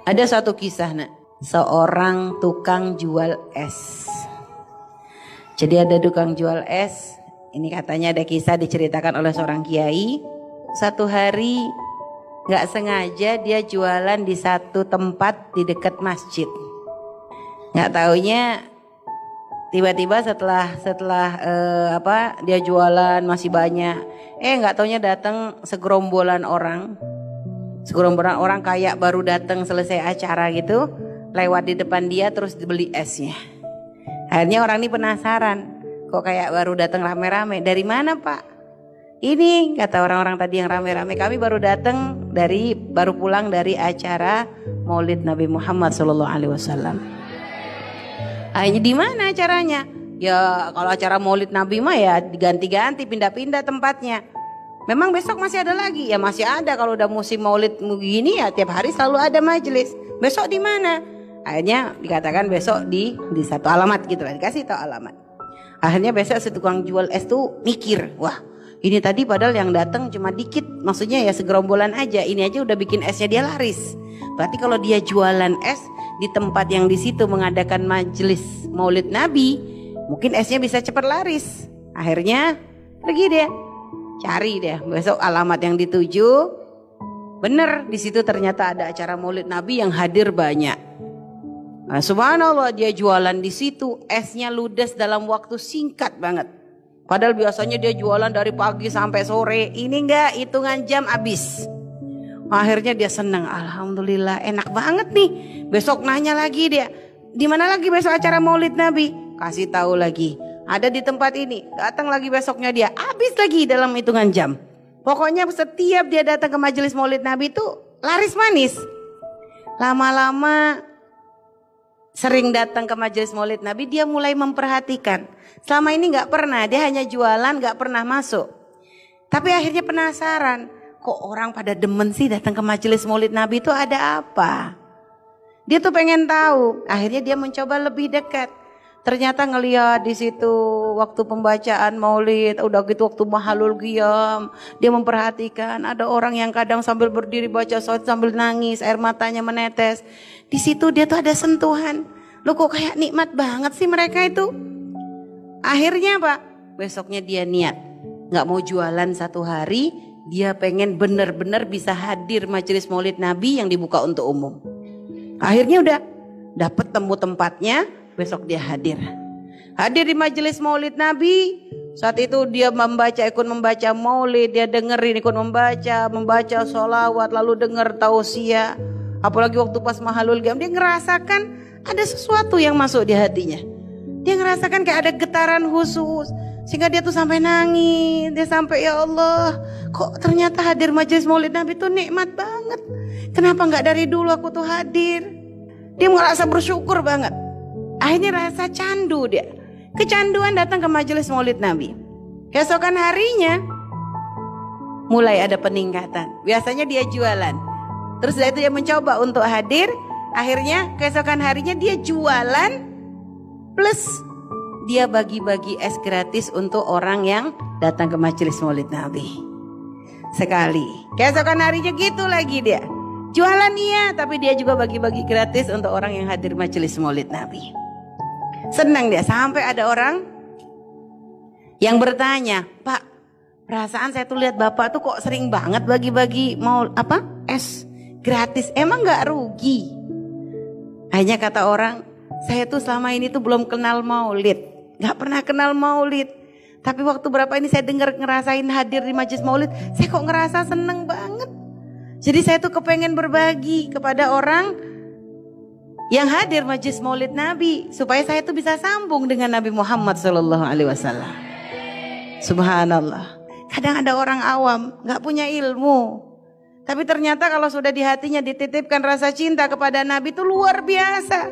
Ada satu kisah nak, seorang tukang jual es. Jadi ada tukang jual es. Ini katanya ada kisah diceritakan oleh seorang kiai. Satu hari gak sengaja dia jualan di satu tempat di dekat masjid. Gak taunya tiba-tiba setelah dia jualan masih banyak. Gak taunya datang segerombolan orang. Segerombolan orang kayak baru datang selesai acara gitu, lewat di depan dia terus dibeli esnya. Akhirnya orang ini penasaran, kok kayak baru datang rame-rame. Dari mana pak? Ini kata orang-orang tadi yang rame-rame, kami baru pulang dari acara Maulid Nabi Muhammad SAW. Akhirnya di mana acaranya? Ya kalau acara Maulid Nabi mah ya diganti-ganti, pindah-pindah tempatnya. Memang besok masih ada lagi? Ya masih ada, kalau udah musim maulid begini ya tiap hari selalu ada majelis. Besok di mana? Akhirnya dikatakan besok di satu alamat gitu lah, dikasih tahu alamat. Akhirnya besok si tukang jual es tuh mikir, wah ini tadi padahal yang datang cuma dikit, maksudnya ya segerombolan aja, ini aja udah bikin esnya dia laris. Berarti kalau dia jualan es di tempat yang di situ mengadakan majelis maulid Nabi, mungkin esnya bisa cepat laris. Akhirnya pergi dia. Cari deh besok alamat yang dituju. Bener di situ ternyata ada acara Maulid Nabi yang hadir banyak. Nah, subhanallah dia jualan di situ, esnya ludes dalam waktu singkat banget. Padahal biasanya dia jualan dari pagi sampai sore. Ini enggak, hitungan jam habis. Akhirnya dia senang, alhamdulillah enak banget nih. Besok nanya lagi dia, di mana lagi besok acara Maulid Nabi? Kasih tahu lagi. Ada di tempat ini, datang lagi besoknya dia, habis lagi dalam hitungan jam. Pokoknya setiap dia datang ke majelis Maulid Nabi itu laris manis. Lama-lama sering datang ke majelis Maulid Nabi, dia mulai memperhatikan. Selama ini gak pernah, dia hanya jualan, gak pernah masuk. Tapi akhirnya penasaran, kok orang pada demen sih datang ke majelis Maulid Nabi itu ada apa? Dia tuh pengen tahu, akhirnya dia mencoba lebih dekat. Ternyata ngelihat di situ waktu pembacaan maulid, udah gitu waktu mahalul qiyam, dia memperhatikan ada orang yang kadang sambil berdiri baca salat sambil nangis, air matanya menetes. Di situ dia tuh ada sentuhan. Loh kok kayak nikmat banget sih mereka itu. Akhirnya Pak, besoknya dia niat, nggak mau jualan satu hari, dia pengen benar-benar bisa hadir majelis maulid Nabi yang dibuka untuk umum. Akhirnya udah dapat temu tempatnya. Besok dia hadir di majelis maulid Nabi. Saat itu dia ikut membaca maulid, dia dengerin ikut membaca sholawat, lalu denger tausiah. Apalagi waktu pas mahalul qiyam, dia ngerasakan ada sesuatu yang masuk di hatinya. Dia ngerasakan kayak ada getaran khusus, sehingga dia tuh sampai nangis. Dia sampai, ya Allah, kok ternyata hadir majelis maulid Nabi tuh nikmat banget. Kenapa gak dari dulu aku tuh hadir? Dia merasa bersyukur banget. Akhirnya rasa candu dia. Kecanduan datang ke majelis maulid Nabi. Keesokan harinya mulai ada peningkatan. Biasanya dia jualan. Terus setelah itu dia mencoba untuk hadir. Akhirnya keesokan harinya dia jualan. Plus dia bagi-bagi es gratis untuk orang yang datang ke majelis maulid Nabi. Sekali. Keesokan harinya gitu lagi dia. Jualan iya, tapi dia juga bagi-bagi gratis untuk orang yang hadir majelis maulid Nabi. Senang dia, sampai ada orang yang bertanya, Pak, perasaan saya tuh lihat Bapak tuh kok sering banget bagi-bagi es gratis, emang gak rugi? Hanya kata orang, saya tuh selama ini tuh belum kenal maulid, gak pernah kenal maulid. Tapi waktu berapa ini saya ngerasain hadir di majelis maulid, saya kok ngerasa seneng banget. Jadi saya tuh kepengen berbagi kepada orang yang hadir majelis maulid Nabi, supaya saya tuh bisa sambung dengan Nabi Muhammad SAW. Subhanallah. Kadang ada orang awam, gak punya ilmu, tapi ternyata kalau sudah di hatinya dititipkan rasa cinta kepada Nabi itu luar biasa.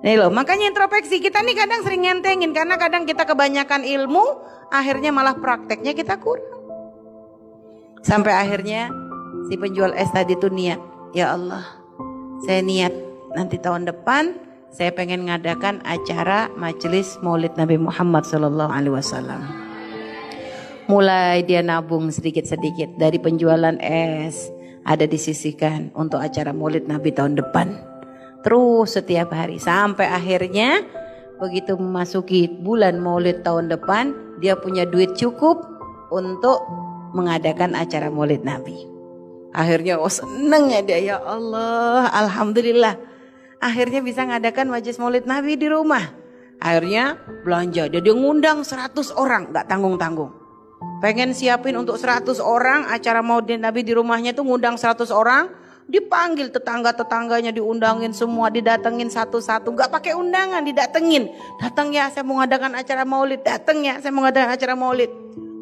Nih loh, makanya introspeksi kita nih kadang sering ngentengin, karena kadang kita kebanyakan ilmu, akhirnya malah prakteknya kita kurang. Sampai akhirnya si penjual es tadi tuh niat, ya Allah, saya niat nanti tahun depan saya pengen ngadakan acara majelis maulid Nabi Muhammad SAW. Mulai dia nabung sedikit-sedikit dari penjualan es. ada disisihkan untuk acara Maulid Nabi tahun depan. Terus setiap hari sampai akhirnya begitu memasuki bulan Maulid tahun depan, dia punya duit cukup untuk mengadakan acara Maulid Nabi. Akhirnya senengnya dia, ya Allah, alhamdulillah. Akhirnya bisa ngadakan majelis Maulid Nabi di rumah. Akhirnya belanja, dia ngundang 100 orang, gak tanggung-tanggung. Pengen siapin untuk 100 orang acara Maulid Nabi di rumahnya tuh, ngundang 100 orang. Dipanggil tetangga-tetangganya, diundangin semua, didatengin satu-satu, gak pakai undangan, didatengin. Datang ya, saya mau ngadakan acara Maulid. Datang ya, saya mau ngadakan acara Maulid.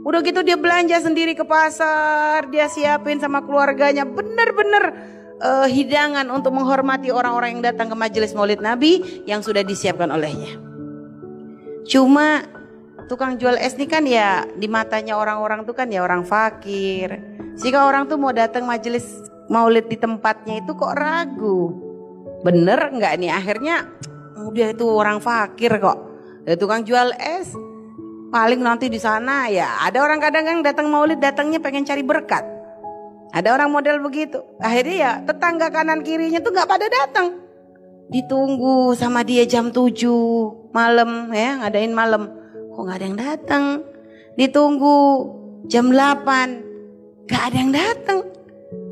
Udah gitu dia belanja sendiri ke pasar, dia siapin sama keluarganya, bener-bener hidangan untuk menghormati orang-orang yang datang ke majelis Maulid Nabi yang sudah disiapkan olehnya. Cuma tukang jual es ini kan ya di matanya orang-orang tuh kan ya orang fakir. Jika orang tuh mau datang majelis Maulid di tempatnya itu kok ragu, bener nggak nih? Akhirnya dia itu orang fakir kok. Dia tukang jual es, paling nanti di sana ya ada orang kadang yang datang Maulid datangnya pengen cari berkat. Ada orang model begitu. Akhirnya ya tetangga kanan kirinya tuh nggak pada datang. Ditunggu sama dia jam 7 malam ya, ngadain malam. Kok nggak ada yang datang? Ditunggu jam 8, nggak ada yang datang.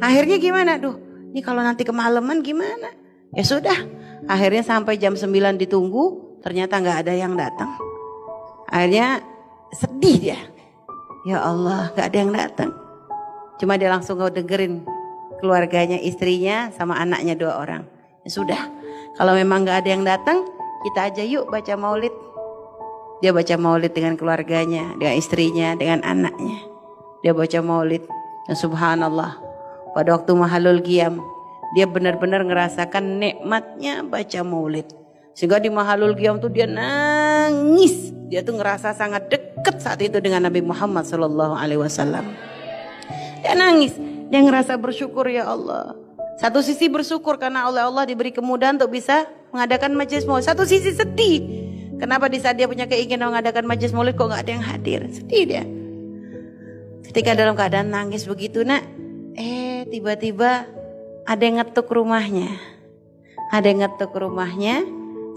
Akhirnya gimana? Duh, ini kalau nanti kemalaman gimana? Ya sudah, akhirnya sampai jam 9 ditunggu, ternyata nggak ada yang datang. Akhirnya sedih dia. Ya Allah, nggak ada yang datang. Cuma dia langsung dengerin keluarganya, istrinya sama anaknya 2 orang. Ya sudah, kalau memang nggak ada yang datang, kita aja yuk baca Maulid. Dia baca Maulid dengan keluarganya, dengan istrinya, dengan anaknya. Dia baca Maulid. Dan subhanallah, pada waktu Mahalul Qiyam, dia benar-benar ngerasakan nikmatnya baca Maulid. Sehingga di Mahalul Qiyam tuh dia nangis. Dia tuh ngerasa sangat dekat saat itu dengan Nabi Muhammad SAW. Dia nangis, dia ngerasa bersyukur, ya Allah. Satu sisi bersyukur karena oleh Allah diberi kemudahan untuk bisa mengadakan majelis Maulid. Satu sisi sedih. Kenapa di saat dia punya keinginan mengadakan majelis Maulid kok gak ada yang hadir? Sedih dia. Ketika dalam keadaan nangis begitu nak, tiba-tiba ada yang ngetuk rumahnya. Ada yang ngetuk rumahnya.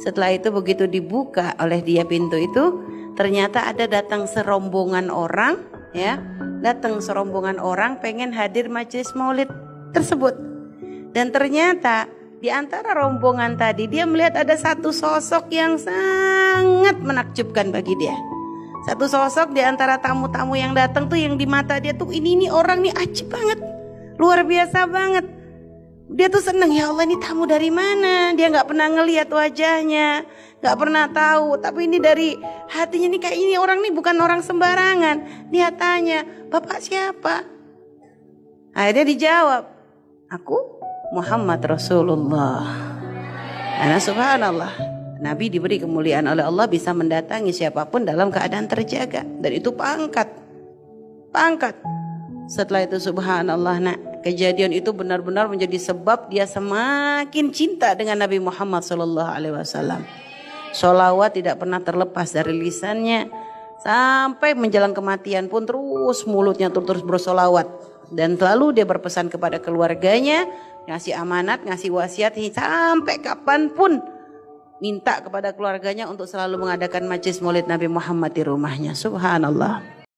Setelah itu begitu dibuka oleh dia pintu itu, ternyata ada datang serombongan orang, ya, datang serombongan orang pengen hadir majelis Maulid tersebut. Dan ternyata di antara rombongan tadi dia melihat ada satu sosok yang sangat menakjubkan bagi dia. Satu sosok di antara tamu-tamu yang datang tuh yang di mata dia tuh ini orang nih ajib banget. Luar biasa banget. Dia tuh seneng, ya Allah ini tamu dari mana? Dia gak pernah ngelihat wajahnya, gak pernah tahu. Tapi ini dari hatinya nih kayak ini orang nih bukan orang sembarangan. Dia tanya, Bapak siapa? Akhirnya dijawab, aku Muhammad Rasulullah. Karena subhanallah, Nabi diberi kemuliaan oleh Allah bisa mendatangi siapapun dalam keadaan terjaga. Dan itu pangkat. Setelah itu subhanallah nak, kejadian itu benar-benar menjadi sebab dia semakin cinta dengan Nabi Muhammad SAW. Sholawat tidak pernah terlepas dari lisannya. Sampai menjelang kematian pun terus mulutnya terus bersolawat. Dan selalu dia berpesan kepada keluarganya, ngasih amanat, ngasih wasiat sampai kapanpun minta kepada keluarganya untuk selalu mengadakan majelis Maulid Nabi Muhammad di rumahnya. Subhanallah.